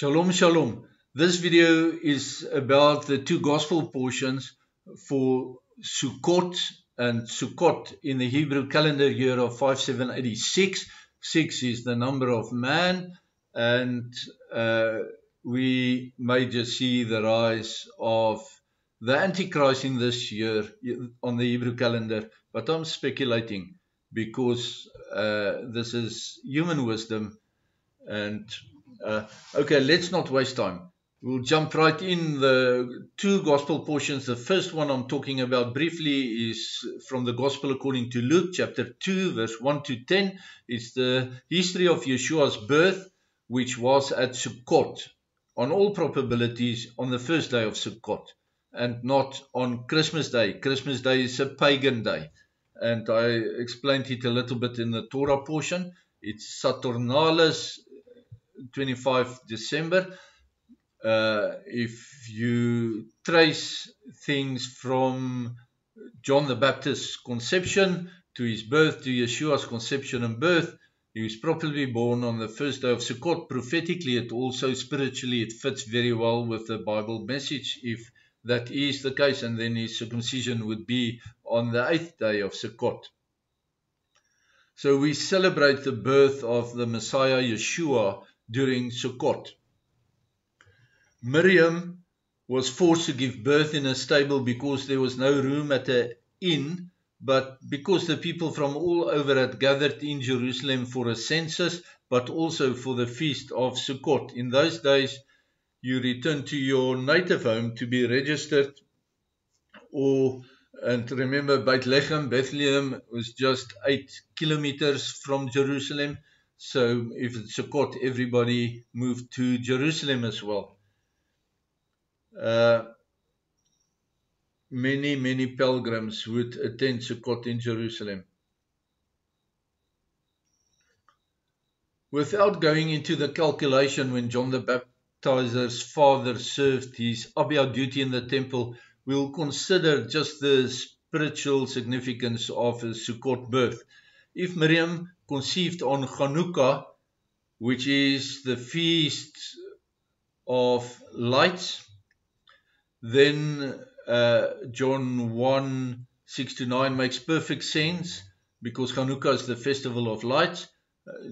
Shalom, shalom. This video is about the two gospel portions for Sukkot and Sukkot in the Hebrew calendar year of 5786. 6 is the number of man, and we may just see the rise of the Antichrist in this year on the Hebrew calendar, but I'm speculating because this is human wisdom. And okay, let's not waste time. We'll jump right in. The two gospel portions. The first one I'm talking about briefly is from the Gospel according to Luke, chapter 2, verse 1 to 10. It's the history of Yeshua's birth, which was at Sukkot, on all probabilities on the first day of Sukkot, and not on Christmas Day. Christmas Day is a pagan day, and I explained it a little bit in the Torah portion. It's Saturnalis 25 December. If you trace things from John the Baptist's conception to his birth, to Yeshua's conception and birth, he was probably born on the first day of Sukkot. Prophetically, it also spiritually, it fits very well with the Bible message if that is the case, and then his circumcision would be on the 8th day of Sukkot. So we celebrate the birth of the Messiah Yeshua during Sukkot. Miriam was forced to give birth in a stable because there was no room at the inn, but because the people from all over had gathered in Jerusalem for a census, but also for the feast of Sukkot. In those days, you returned to your native home to be registered, and remember, Bethlehem was just 8 kilometers from Jerusalem. So if it's Sukkot, everybody moved to Jerusalem as well. Many pilgrims would attend Sukkot in Jerusalem. Without going into the calculation when John the Baptizer's father served his Abia duty in the temple, we'll consider just the spiritual significance of a Sukkot birth. If Miriam conceived on Chanukah, which is the feast of lights, then John 1, 6-9 makes perfect sense, because Chanukah is the festival of lights.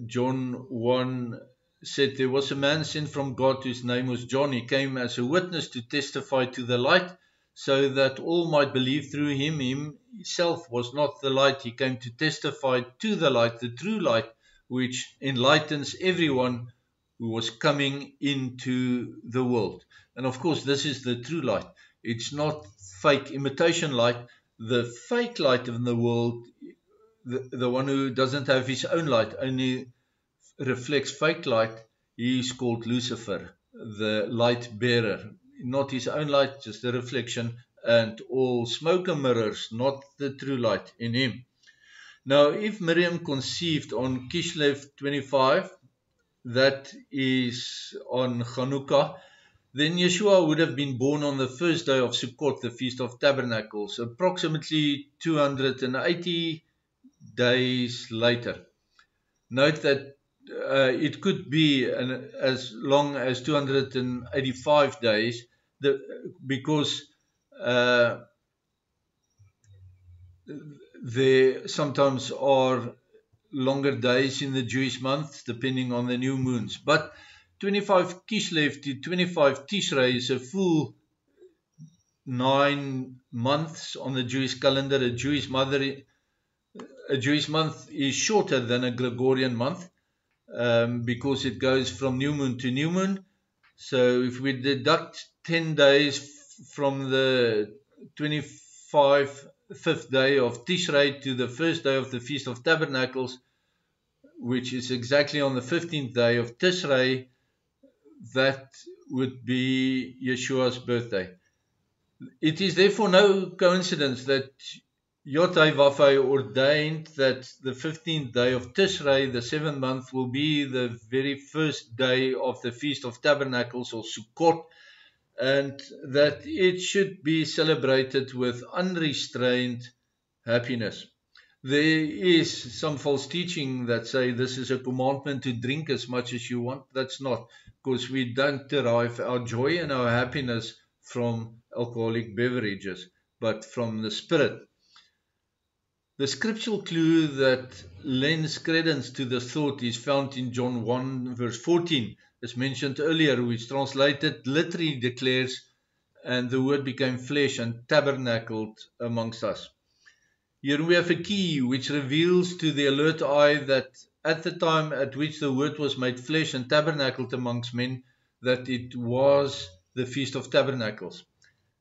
John 1 said there was a man sent from God whose name was John. He came as a witness to testify to the light, so that all might believe through him. Himself was not the light. He came to testify to the light, the true light, which enlightens everyone who was coming into the world. And of course, this is the true light. It's not fake imitation light. The fake light in the world, the one who doesn't have his own light, only reflects fake light, he is called Lucifer, the light bearer. Not his own light, just a reflection, and all smoke and mirrors, not the true light in him. Now, if Miriam conceived on Kislev 25, that is on Chanukah, then Yeshua would have been born on the first day of Sukkot, the Feast of Tabernacles, approximately 280 days later. Note that it could be as long as 285 days, because there sometimes are longer days in the Jewish months, depending on the new moons. But 25 Kislev to 25 Tishrei is a full 9 months on the Jewish calendar. A Jewish month is shorter than a Gregorian month, because it goes from new moon to new moon. So if we deduct 10 days from the 25th day of Tishrei to the first day of the Feast of Tabernacles, which is exactly on the 15th day of Tishrei, that would be Yeshua's birthday. It is therefore no coincidence that Yod-Heh-Vav-Heh ordained that the 15th day of Tishrei, the 7th month, will be the very first day of the Feast of Tabernacles, or Sukkot, and that it should be celebrated with unrestrained happiness. There is some false teaching that say this is a commandment to drink as much as you want. That's not, because we don't derive our joy and our happiness from alcoholic beverages, but from the Spirit. The scriptural clue that lends credence to this thought is found in John 1 verse 14, as mentioned earlier, which translated literally declares, and the word became flesh and tabernacled amongst us. Here we have a key which reveals to the alert eye that at the time at which the word was made flesh and tabernacled amongst men, that it was the Feast of Tabernacles.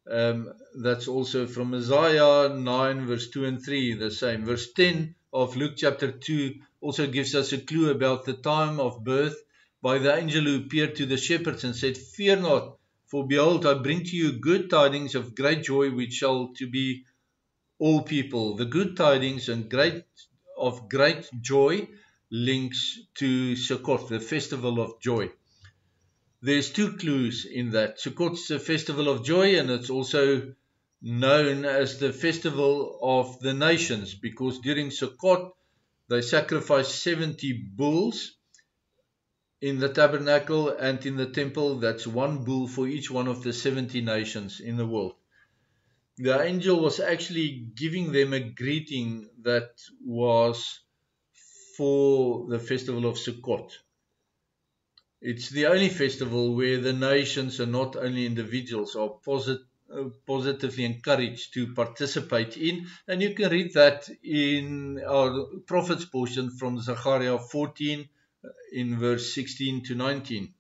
That's also from Isaiah 9 verse 2 and 3, the same. Verse 10 of Luke chapter 2 also gives us a clue about the time of birth by the angel who appeared to the shepherds and said, "Fear not, for behold, I bring to you good tidings of great joy, which shall to be all people." The good tidings and great joy links to Sukkot, the festival of joy. There's two clues in that. Sukkot is a festival of joy, and it's also known as the festival of the nations, because during Sukkot they sacrifice 70 bulls in the tabernacle, and in the temple that's one bull for each one of the 70 nations in the world. The angel was actually giving them a greeting that was for the festival of Sukkot. It's the only festival where the nations, and not only individuals, are positively encouraged to participate in. And you can read that in our prophet's portion from Zechariah 14 in verse 16 to 19.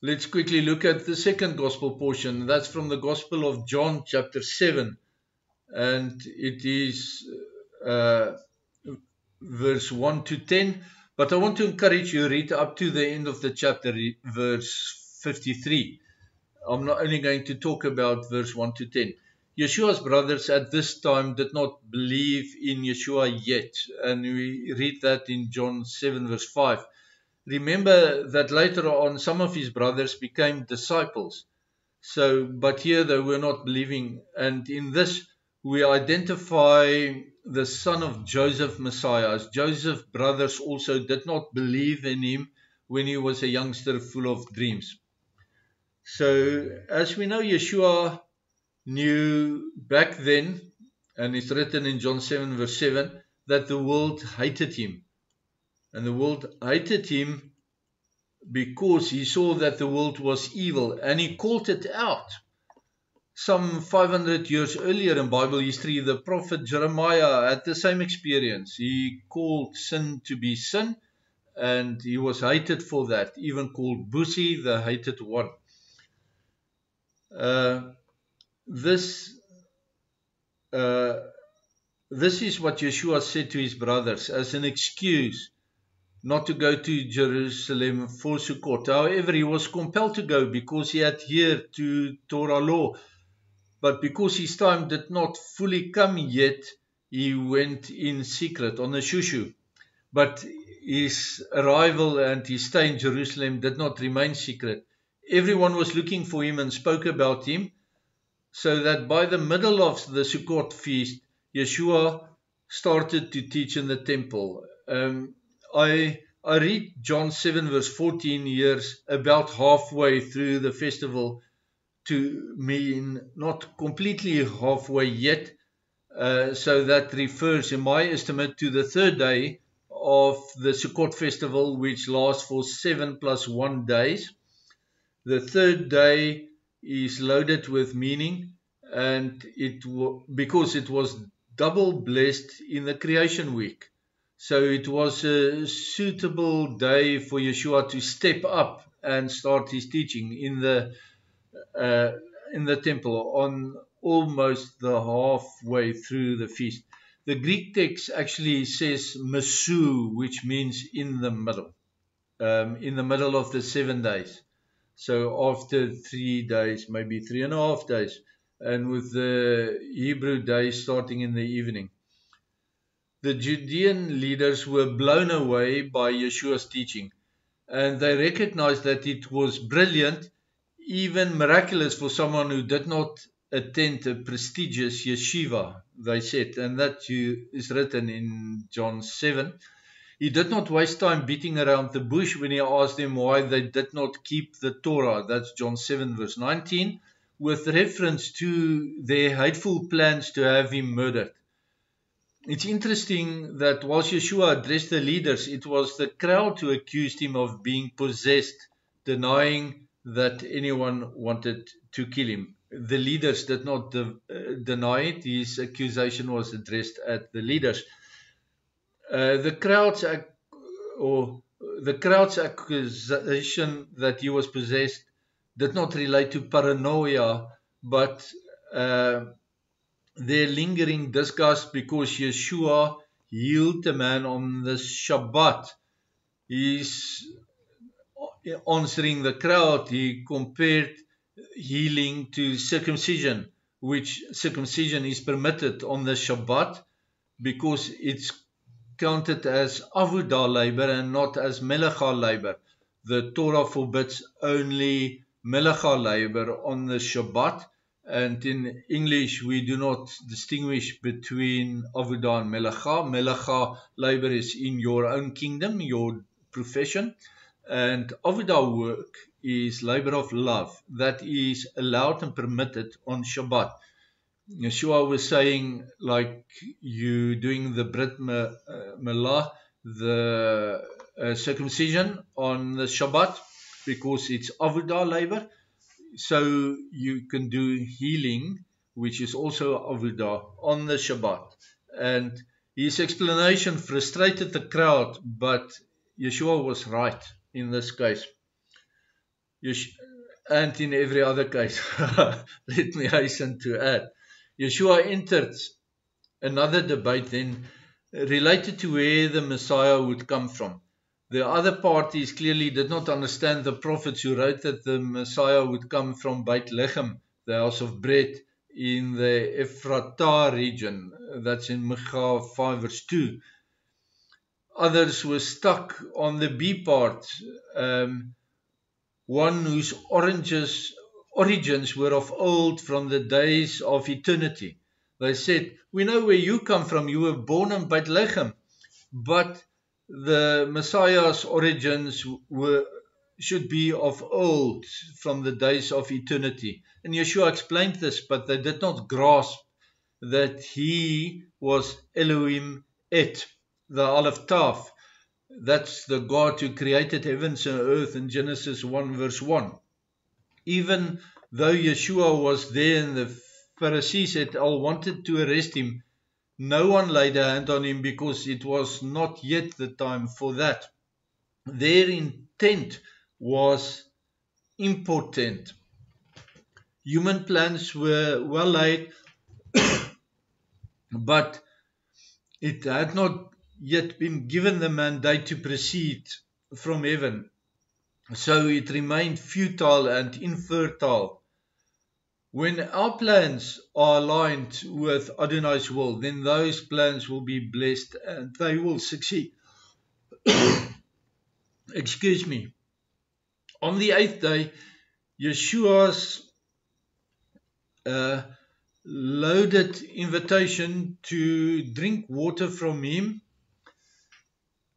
Let's quickly look at the second gospel portion. That's from the Gospel of John chapter 7. And it is verse 1 to 10. But I want to encourage you to read up to the end of the chapter, verse 53. I'm not only going to talk about verse 1 to 10. Yeshua's brothers at this time did not believe in Yeshua yet. And we read that in John 7 verse 5. Remember that later on some of his brothers became disciples. But here they were not believing. And in this we identify the son of Joseph, Messiah, as Joseph's brothers also did not believe in him when he was a youngster full of dreams. So as we know, Yeshua knew back then, and it's written in John 7 verse 7, that the world hated him. And the world hated him because he saw that the world was evil, and he called it out. Some 500 years earlier in Bible history, the prophet Jeremiah had the same experience. He called sin to be sin, and he was hated for that, even called Busi, the hated one. This is what Yeshua said to his brothers as an excuse not to go to Jerusalem for Sukkot. However, he was compelled to go because he adhered to Torah law. But because his time did not fully come yet, he went in secret on a shushu. But his arrival and his stay in Jerusalem did not remain secret. Everyone was looking for him and spoke about him, so that by the middle of the Sukkot feast, Yeshua started to teach in the temple. I read John 7 verse 14 years about halfway through the festival to mean not completely halfway yet, so that refers in my estimate to the third day of the Sukkot festival, which lasts for 7 plus 1 days. The third day is loaded with meaning, and because it was double blessed in the creation week. So it was a suitable day for Yeshua to step up and start his teaching in the temple on almost the halfway through the feast. The Greek text actually says mesu, which means in the middle of the 7 days. So after 3 days, maybe 3.5 days, and with the Hebrew day starting in the evening. The Judean leaders were blown away by Yeshua's teaching, and they recognized that it was brilliant, even miraculous for someone who did not attend a prestigious yeshiva, they said, and that is written in John 7. He did not waste time beating around the bush when he asked them why they did not keep the Torah. That's John 7 verse 19, with reference to their hateful plans to have him murdered. It's interesting that whilst Yeshua addressed the leaders, it was the crowd who accused him of being possessed, denying that anyone wanted to kill him. The leaders did not deny it. His accusation was addressed at the leaders. The crowd's accusation that he was possessed did not relate to paranoia, but their lingering disgust because Yeshua healed the man on the Shabbat. He's answering the crowd. He compared healing to circumcision, which circumcision is permitted on the Shabbat because it's counted as avodah labor and not as melacha labor. The Torah forbids only melacha labor on the Shabbat, and in English we do not distinguish between avodah and melacha. Melacha labor is in your own kingdom, your profession, and avodah work is labor of love that is allowed and permitted on Shabbat. Yeshua was saying, like you doing the Brit Milah, the circumcision on the Shabbat, because it's avodah labor, so you can do healing, which is also avodah, on the Shabbat. And his explanation frustrated the crowd, but Yeshua was right in this case. And in every other case, let me hasten to add. Yeshua entered another debate then related to where the Messiah would come from. The other parties clearly did not understand the prophets who wrote that the Messiah would come from Beit Lechem, the house of bread in the Ephrata region. That's in Micha 5 verse 2. Others were stuck on the B part, one whose origins were of old, from the days of eternity. They said, we know where you come from, you were born in Beit Lechem, but the Messiah's origins should be of old, from the days of eternity. And Yeshua explained this, but they did not grasp that he was Elohim Et, the Aleph Tav. That's the God who created heavens and earth in Genesis 1 verse 1. Even though Yeshua was there and the Pharisees had all wanted to arrest him, no one laid a hand on him because it was not yet the time for that. Their intent was impotent. Human plans were well laid, but it had not yet been given the mandate to proceed from heaven. So it remained futile and infertile. When our plans are aligned with Adonai's will, then those plans will be blessed and they will succeed. Excuse me. On the 8th day, Yeshua's loaded invitation to drink water from him,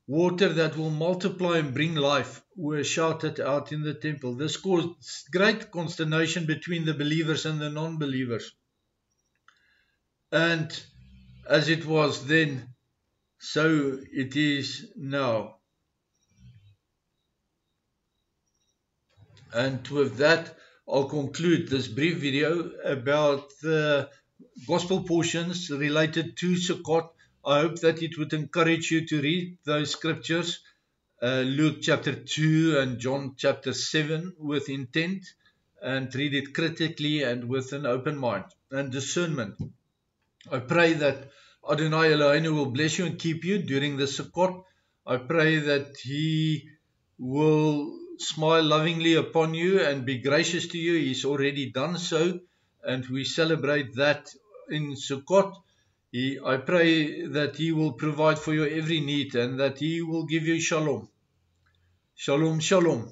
water that will multiply and bring life, were shouted out in the temple. This caused great consternation between the believers and the non-believers. And as it was then, so it is now. And with that, I'll conclude this brief video about the gospel portions related to Sukkot. I hope that it would encourage you to read those scriptures, Luke chapter 2 and John chapter 7, with intent, and read it critically and with an open mind and discernment. I pray that Adonai Eloheinu will bless you and keep you during the Sukkot. I pray that He will smile lovingly upon you and be gracious to you. He's already done so, and we celebrate that in Sukkot. I pray that He will provide for your every need and that He will give you shalom. Shalom, shalom.